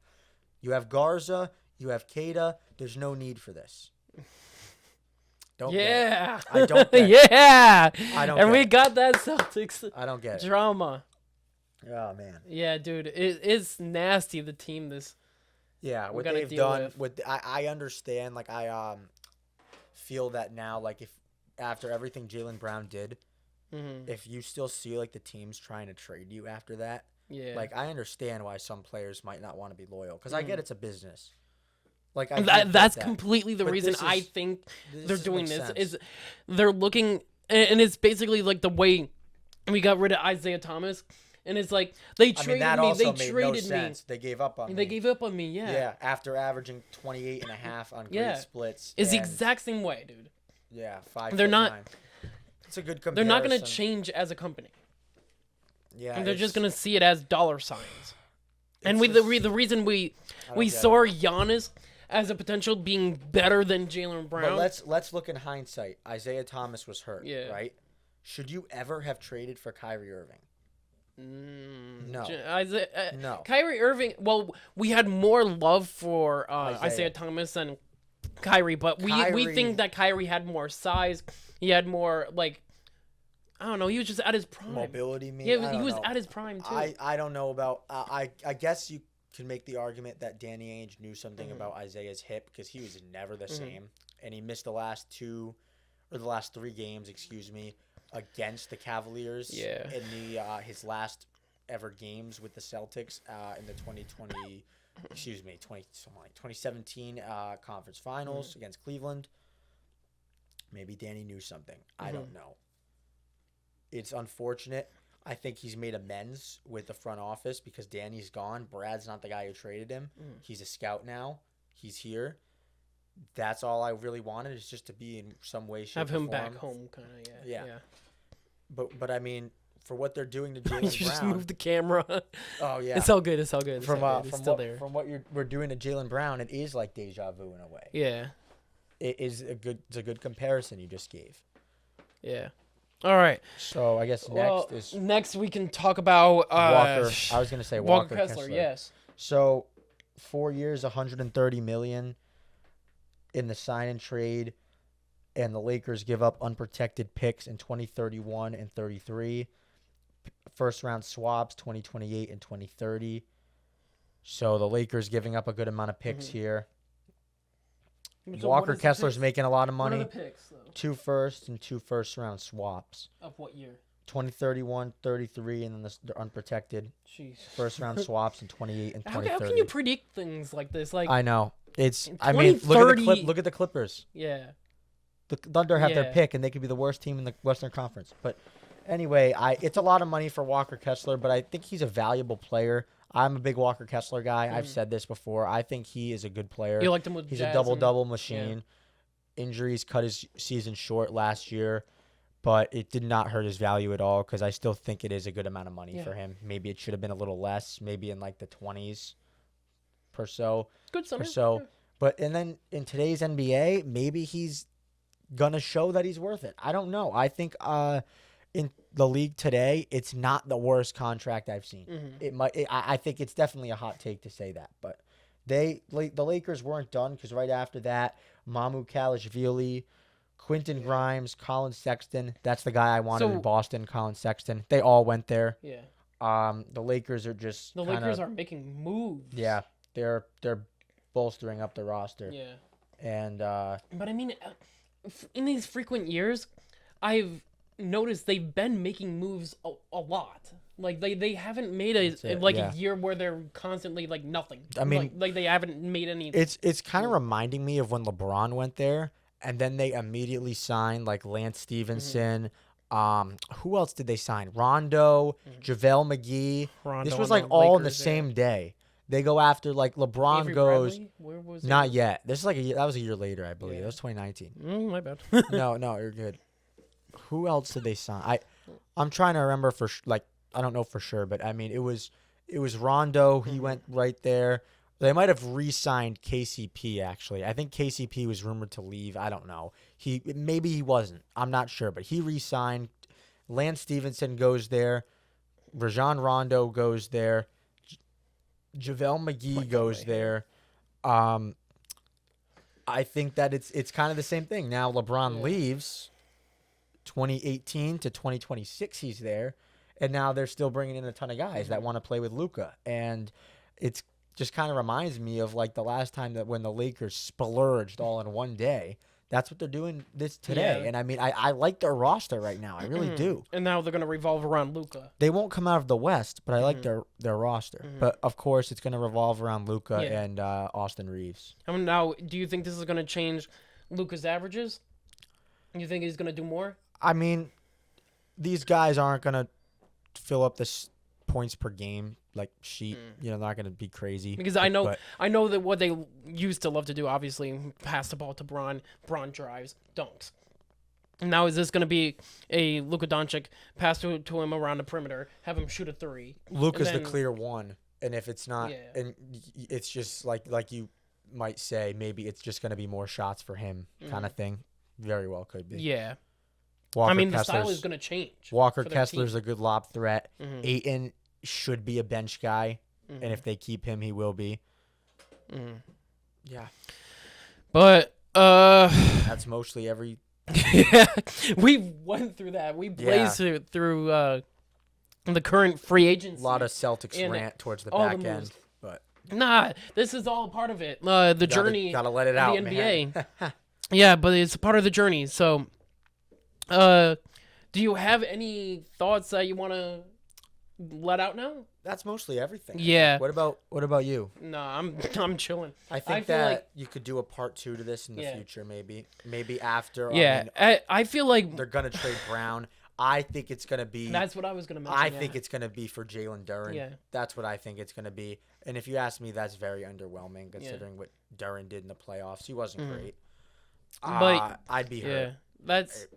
You have Garza, you have Keita. There's no need for this. Don't get it. I don't get it. I don't and we got that Celtics drama. Oh, man. Yeah, dude. It's nasty, the team this. Yeah, what they've done. I understand. Like, I feel that now, like, if after everything Jaylen Brown did, if you still see, like, the teams trying to trade you after that, like, I understand why some players might not want to be loyal. Because I get it's a business. Like that's completely the reason I think they're doing this is they're looking, and it's basically like the way we got rid of Isaiah Thomas, and it's like they traded me. They traded me. They gave up on me. They gave up on me. Yeah. Yeah. After averaging 28.5 on great splits. It's the exact same way, dude. Yeah. 5. They're not. It's a good comparison. They're not going to change as a company. Yeah. And they're just going to see it as dollar signs. And the reason we saw Giannis as a potential being better than Jaylen Brown. But let's look in hindsight. Isaiah Thomas was hurt, right? Should you ever have traded for Kyrie Irving? No. No. Kyrie Irving, well, we had more love for Isaiah Thomas than Kyrie, but we think that Kyrie had more size. He had more, like, I don't know, he was just at his prime. Mobility, maybe? Yeah, he was at his prime, too. I don't know about, I guess you can make the argument that Danny Ainge knew something about Isaiah's hip because he was never the same, and he missed the last 3 games, against the Cavaliers in his last ever games with the Celtics in the 2017 conference finals against Cleveland. Maybe Danny knew something. I don't know. It's unfortunate. I think he's made amends with the front office because Danny's gone. Brad's not the guy who traded him. He's a scout now. He's here. That's all I really wanted is just to be in some way, shape, have him or form. back home, kind of. Yeah. But I mean, for what they're doing to Jaylen Brown, you just moved the camera. Oh yeah, it's all good. It's still there. From what we're doing to Jaylen Brown, it is like deja vu in a way. Yeah, it's a good comparison you just gave. Yeah. All right. So I guess next we can talk about Walker. I was gonna say Walker Kessler. Yes. So 4 years, $130 million in the sign and trade, and the Lakers give up unprotected picks in 2031 and 33, first round swaps 2028 and 2030. So the Lakers giving up a good amount of picks here. So Walker Kessler's making a lot of money. What are the picks, though? 2 first and 2 first round swaps. Of what year? 2031, 33, and then the unprotected. Jeez. First round swaps in 28 and 2030. How can you predict things like this? Like I know. It's. I 2030 mean, look at the Clippers. yeah. The Thunder have their Yeah. pick, and they could be the worst team in the Western Conference. But anyway, it's a lot of money for Walker Kessler, but I think he's a valuable player. I'm a big Walker Kessler guy. I've said this before. I think he is a good player. You liked him with He's Jazz a double-double machine. Injuries cut his season short last year, but it did not hurt his value at all because I still think it is a good amount of money for him. Maybe it should have been a little less, maybe in like the 20s per so. Good summer. So, Yeah. but and then in today's NBA, maybe he's gonna show that he's worth it. I don't know. I think in the league today, it's not the worst contract I've seen. It might. I think it's definitely a hot take to say that, but the Lakers weren't done because right after that, Mamu Kalashvili, Quentin Grimes, Colin Sexton. That's the guy I wanted in Boston. Colin Sexton. They all went there. Yeah. The Lakers are just Lakers are making moves. Yeah, they're bolstering up the roster. Yeah. And But I mean, in these frequent years, I've noticed they've been making moves a lot. Like they haven't made a year where they're constantly like nothing. I mean, like they haven't made any. It's kind of reminding me of when LeBron went there, and then they immediately signed like Lance Stevenson. Who else did they sign? Rondo, JaVale McGee. Rondo This was on like the all in the Lakers, same day. They go after like LeBron Avery goes. Bradley? Where was Not it? yet. This is like that was a year later, I believe. Yeah. That was 2019. My bad. No, you're good. Who else did they sign? I'm trying to remember I don't know for sure, but I mean it was Rondo. He went right there. They might have re-signed KCP actually. I think KCP was rumored to leave. I don't know. Maybe he wasn't. I'm not sure, but he re-signed. Lance Stevenson goes there. Rajon Rondo goes there. JaVale McGee goes there. I think that it's kind of the same thing. Now LeBron leaves 2018 to 2026 he's there, and now they're still bringing in a ton of guys that want to play with Luka, and it's just kind of reminds me of like the last time that when the Lakers splurged all in one day. That's what they're doing this today. Yeah. And I mean, I like their roster right now. I really do. And now they're gonna revolve around Luka. They won't come out of the West, but I like their roster. But of course, it's going to revolve around Luka and Austin Reeves. Now, do you think this is gonna change Luka's averages? You think he's gonna do more? I mean, these guys aren't going to fill up this points per game like sheet. They're not going to be crazy. Because I know that what they used to love to do, obviously, pass the ball to Bron. Bron drives, dunks. Now is this going to be a Luka Doncic pass to him around the perimeter, have him shoot a three? Luka's the clear one, and if it's not, Yeah. and it's just like you might say, maybe it's just going to be more shots for him, kind of thing. Very well could be. Yeah. Walker I mean, the Kessler's, style is going to change. Walker for their Kessler's team. a good lob threat. Ayton should be a bench guy, and if they keep him, he will be. Yeah, But that's mostly every. yeah, we went through that. We blazed through the current free agency. A lot of Celtics And rant towards the all the back moves. end, but Nah, this is all part of it. The journey. gotta let it of out, the NBA. man. Yeah, but it's part of the journey. So, do you have any thoughts that you want to let out now? That's mostly everything. Yeah. What about you? No, I'm chilling. I think feel that like- you could do a part 2 to this in the Yeah. future, maybe after. Yeah, I mean, I feel like they're gonna trade Brown. I think it's gonna be. that's what I was gonna mention. I think it's gonna be for Jalen Duren. Yeah. That's what I think it's gonna be. And if you ask me, that's very underwhelming considering what Duren did in the playoffs. He wasn't great. But I'd be hurt. yeah, that's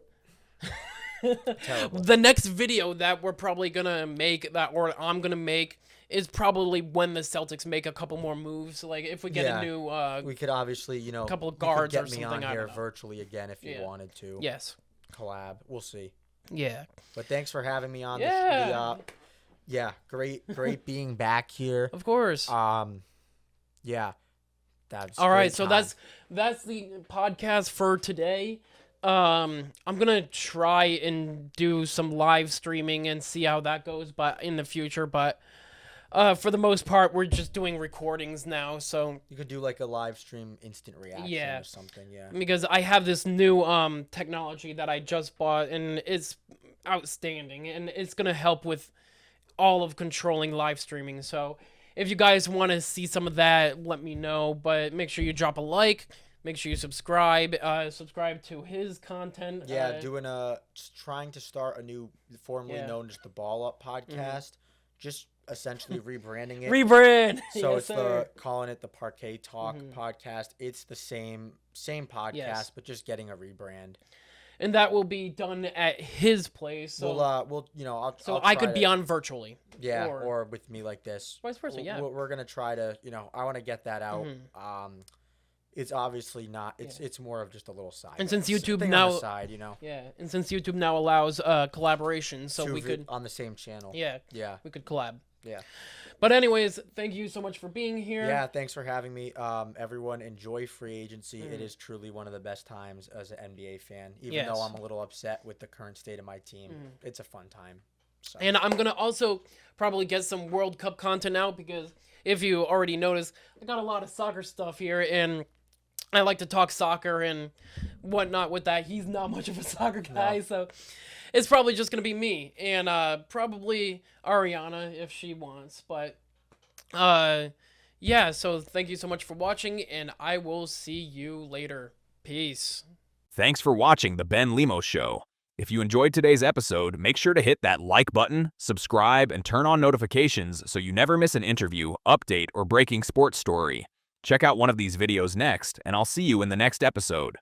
Terrible. the next video that we're probably gonna make or I'm gonna make is probably when the Celtics make a couple more moves. Like if we get a new We could obviously, couple of you could guards get or me something, on I here don't know. virtually again if you wanted to. yes, Collab. We'll see. yeah, But thanks for having me on. Yeah. Great being back here. of course. Yeah. That's All right, great so time. that's the podcast for today. I'm gonna try and do some live streaming and see how that goes, but in the future. But For the most part, we're just doing recordings now, so You could do like a live stream instant reaction Yeah. or something. Yeah. because I have this new technology that I just bought, and it's outstanding, and it's gonna help with all of controlling live streaming. So if you guys want to see some of that, let me know. But make sure you drop a like. Make sure you subscribe. Subscribe to his content. Yeah, trying to start a new, formerly Yeah. known as the Ball Up podcast. Just essentially rebranding it. Rebrand. So Yes, it's sir. calling it the Parquet Talk podcast. It's the same podcast, Yes. but just getting a rebrand. And that will be done at his place. So, We'll so I'll I try could be to- on virtually. Yeah, or with me like this. Vice versa, yeah. We're gonna try to, I want to get that out. It's obviously not. It's more of just a little side. And since thing YouTube on now, the side, yeah, and since YouTube now allows collaboration, so we could, on the same channel. yeah, Yeah. we could collab. Yeah. But anyways, thank you so much for being here. Yeah, thanks for having me. Everyone, enjoy free agency. Mm. It is truly one of the best times as an NBA fan. Even Yes. though I'm a little upset with the current state of my team, it's a fun time. So. And I'm gonna also probably get some World Cup content out, because if you already noticed, I got a lot of soccer stuff here, and I like to talk soccer and whatnot with that. He's not much of a soccer guy, so it's probably just gonna be me and probably Ariana if she wants. But yeah, so thank you so much for watching, and I will see you later. Peace. Thanks for watching The Ben Lemos Show. If you enjoyed today's episode, make sure to hit that like button, subscribe, and turn on notifications so you never miss an interview, update, or breaking sports story. Check out one of these videos next, and I'll see you in the next episode.